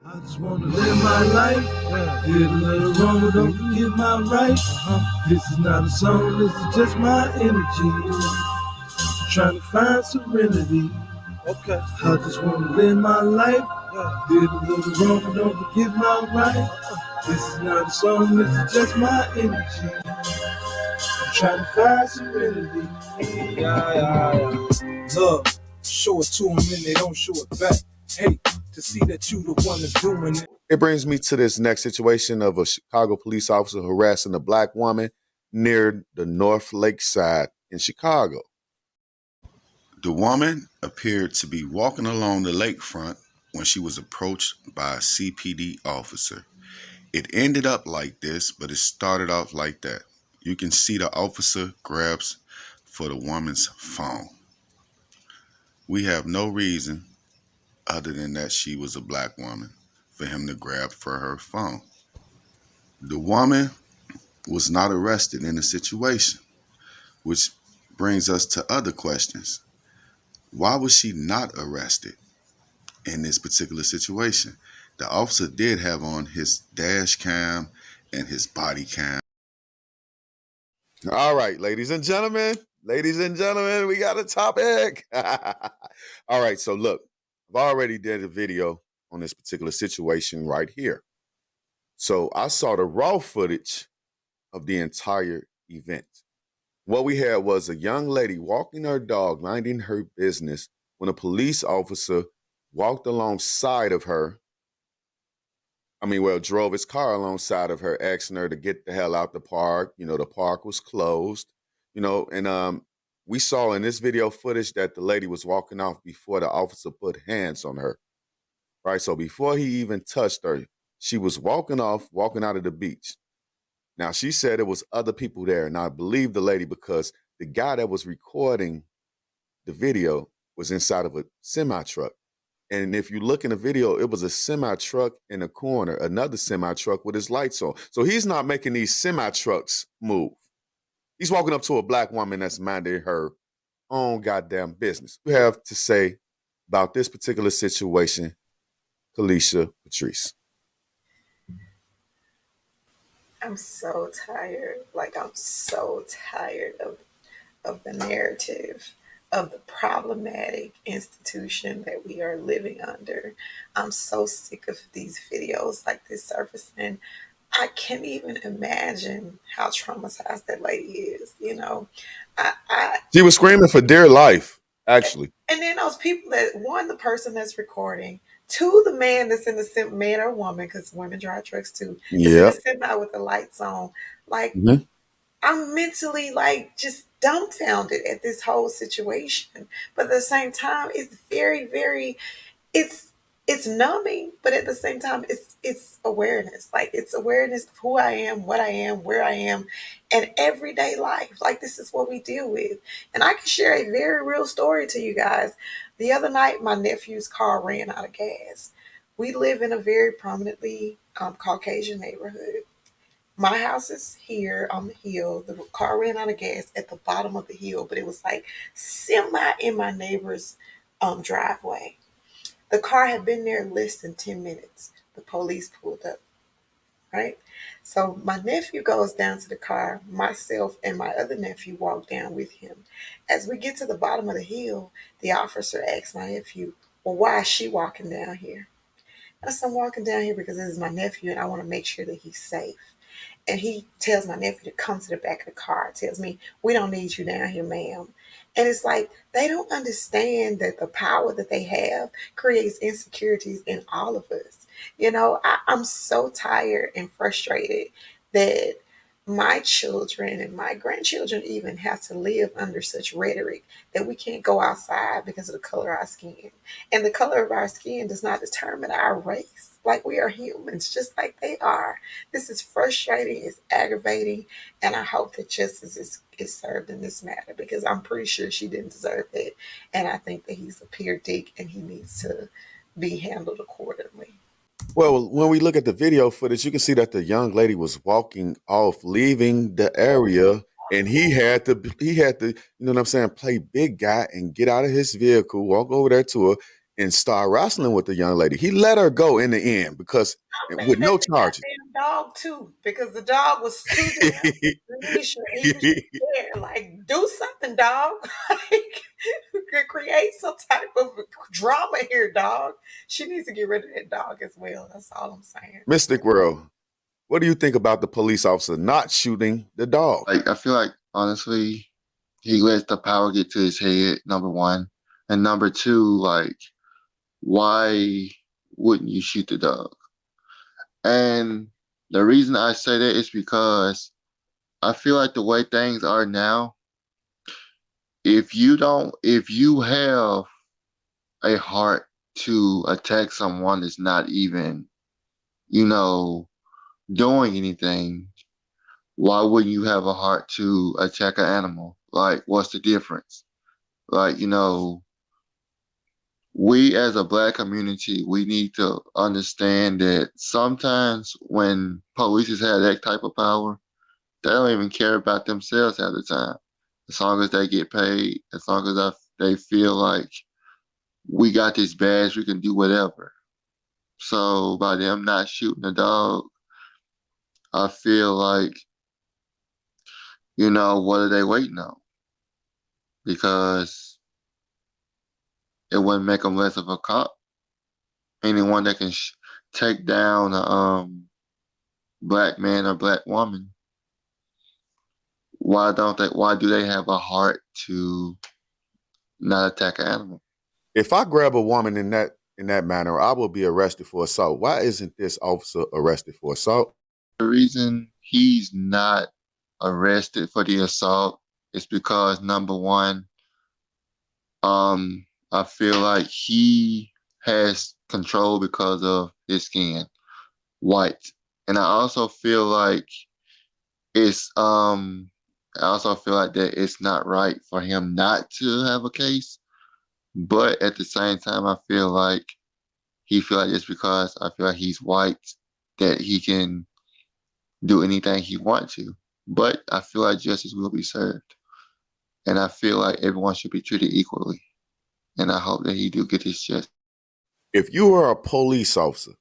I just wanna live my life. Did a little wrong, but don't forget my right. This is not a song, this is just my energy. I'm trying to find serenity. Okay. I just wanna live my life. Did a little wrong, but don't forget my right. This is not a song, this is just my energy. I'm trying to find serenity. Yeah. Love, show it to them and they don't show it back. Hate to see that you the one that's doing it. It brings me to this next situation of a Chicago police officer harassing a black woman near the North Lake side in Chicago. The woman appeared to be walking along the lakefront when she was approached by a CPD officer. It ended up like this, but it started off like that. You can see the officer grabs for the woman's phone. We have no reason other than that she was a black woman for him to grab for her phone. The woman was not arrested in the situation, which brings us to other questions. Why was she not arrested in this particular situation? The officer did have on his dash cam and his body cam. All right, ladies and gentlemen, we got a topic. All right, so look, I've already did a video on this particular situation right here. So I saw the raw footage of the entire event. What we had was a young lady walking her dog, minding her business, when a police officer walked alongside of her. Drove his car alongside of her, asking her to get the hell out the park. The park was closed, and we saw in this video footage that the lady was walking off before the officer put hands on her, right? So before he even touched her, she was walking out of the beach. Now, she said there was other people there, and I believe the lady because the guy that was recording the video was inside of a semi-truck. And if you look in the video, it was a semi-truck in the corner, another semi-truck with his lights on. So he's not making these semi-trucks move. He's walking up to a black woman that's minding her own goddamn business. What do you have to say about this particular situation, Kalisha Patrice? I'm so tired. I'm so tired of the narrative of the problematic institution that we are living under. I'm so sick of these videos like this surfacing. I can't even imagine how traumatized that lady is. She was screaming for dear life, actually. And then those people the person that's recording, two, the man that's in the man or woman, because women drive trucks too, is in the semi with the lights on. I'm mentally just dumbfounded at this whole situation. But at the same time, it's very, very, it's numbing, but at the same time, it's awareness. It's awareness of who I am, what I am, where I am, and everyday life. This is what we deal with. And I can share a very real story to you guys. The other night, my nephew's car ran out of gas. We live in a very prominently Caucasian neighborhood. My house is here on the hill. The car ran out of gas at the bottom of the hill, but it was semi in my neighbor's driveway. The car had been there less than 10 minutes. The police pulled up, right? So my nephew goes down to the car. Myself and my other nephew walk down with him. As we get to the bottom of the hill, the officer asks my nephew, well, why is she walking down here? I said, I'm walking down here because this is my nephew and I want to make sure that he's safe. And he tells my nephew to come to the back of the car. Tells me, we don't need you down here, ma'am. And it's they don't understand that the power that they have creates insecurities in all of us. I'm so tired and frustrated that my children and my grandchildren even have to live under such rhetoric that we can't go outside because of the color of our skin. And the color of our skin does not determine our race. We are humans, just like they are. This is frustrating, it's aggravating, and I hope that justice is served in this matter because I'm pretty sure she didn't deserve it. And I think that he's a pure dick and he needs to be handled accordingly. Well, when we look at the video footage, you can see that the young lady was walking off, leaving the area, and he had to, play big guy and get out of his vehicle, walk over there to her, and start wrestling with the young lady. He let her go in the end because I'm with mad at no the charges. goddamn dog too, because the dog was too damn leash. He was just there, like, do something, dog. Like, create some type of drama here, dog. She needs to get rid of that dog as well. That's all I'm saying. Mystic World, what do you think about the police officer not shooting the dog? Like, I feel like, honestly, he lets the power get to his head, number one. And number two, like, why wouldn't you shoot the dog? And the reason I say that is because I feel like the way things are now, if you have a heart to attack someone that's not even, you know, doing anything, why wouldn't you have a heart to attack an animal? Like, what's the difference? Like, we as a black community, we need to understand that sometimes when police have that type of power, they don't even care about themselves at the time. As long as they get paid, as long as they feel like we got this badge, we can do whatever. So by them not shooting the dog, I feel like, what are they waiting on? Because it wouldn't make them less of a cop. Anyone that can take down a black man or black woman, why do they have a heart to not attack an animal? If I grab a woman in that manner, I will be arrested for assault. Why isn't this officer arrested for assault? The reason he's not arrested for the assault is because, number one, I feel like he has control because of his skin, white. And I also feel like it's I also feel like that it's not right for him not to have a case. But at the same time, I feel like he feel like it's because I feel like he's white that he can do anything he wants to. But I feel like justice will be served. And I feel like everyone should be treated equally. And I hope that he do get his justice. If you are a police officer,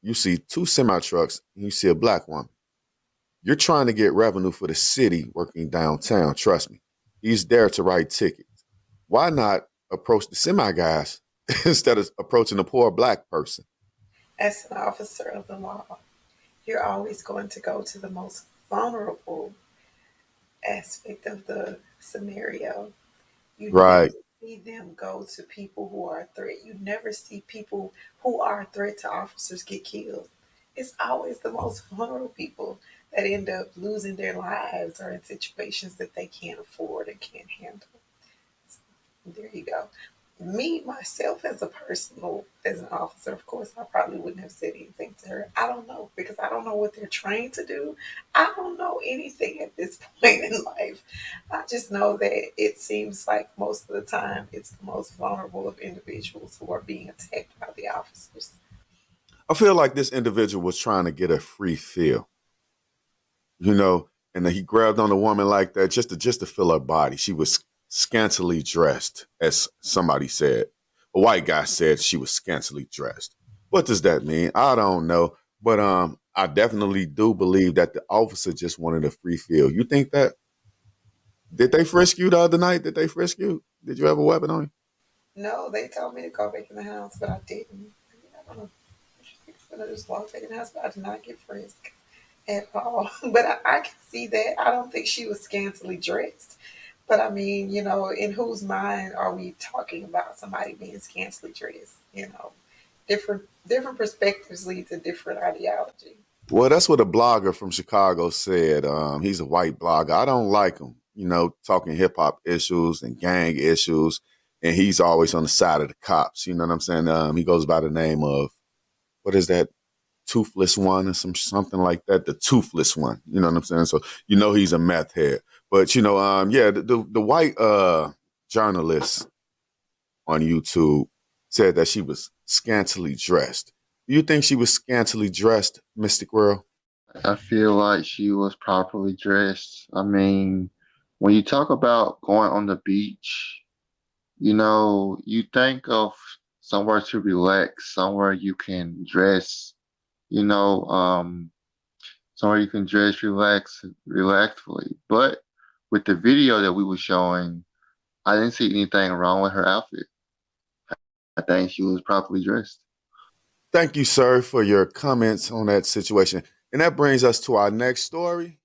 you see two semi-trucks, and you see a black woman. You're trying to get revenue for the city working downtown, trust me. He's there to write tickets. Why not approach the semi guys instead of approaching a poor black person? As an officer of the law, you're always going to go to the most vulnerable aspect of the scenario. You never Right. see them go to people who are a threat. You never see people who are a threat to officers get killed. It's always the most vulnerable people that end up losing their lives or in situations that they can't afford and can't handle. So, there you go. Me, myself, as a personal, as an officer, of course, I probably wouldn't have said anything to her. I don't know because I don't know what they're trained to do. I don't know anything at this point in life. I just know that it seems like most of the time it's the most vulnerable of individuals who are being attacked by the officers. I feel like this individual was trying to get a free feel, you know, and he grabbed on a woman like that just to feel her body. She was scantily dressed, as somebody said. A white guy said she was scantily dressed. What does that mean? I don't know. But I definitely do believe that the officer just wanted a free feel. You think that? Did they frisk you the other night? Did they frisk you? Did you have a weapon on you? No, they told me to go back in the house, but I didn't. I don't know. I just walked back in the house, but I did not get frisked at all. But I can see that. I don't think she was scantily dressed. But I mean, in whose mind are we talking about somebody being scantily dressed? Different perspectives lead to different ideology. Well, that's what a blogger from Chicago said. He's a white blogger. I don't like him, talking hip hop issues and gang issues. And he's always on the side of the cops. You know what I'm saying? He goes by the name of, what is that? Toothless One or something like that. The Toothless One. You know what I'm saying? So, he's a meth head. But, yeah, the white journalist on YouTube said that she was scantily dressed. Do you think she was scantily dressed, Mystic World? I feel like she was properly dressed. I mean, when you talk about going on the beach, you think of somewhere to relax, somewhere you can dress, somewhere you can dress relaxfully. But with the video that we were showing, I didn't see anything wrong with her outfit. I think she was properly dressed. Thank you, sir, for your comments on that situation. And that brings us to our next story.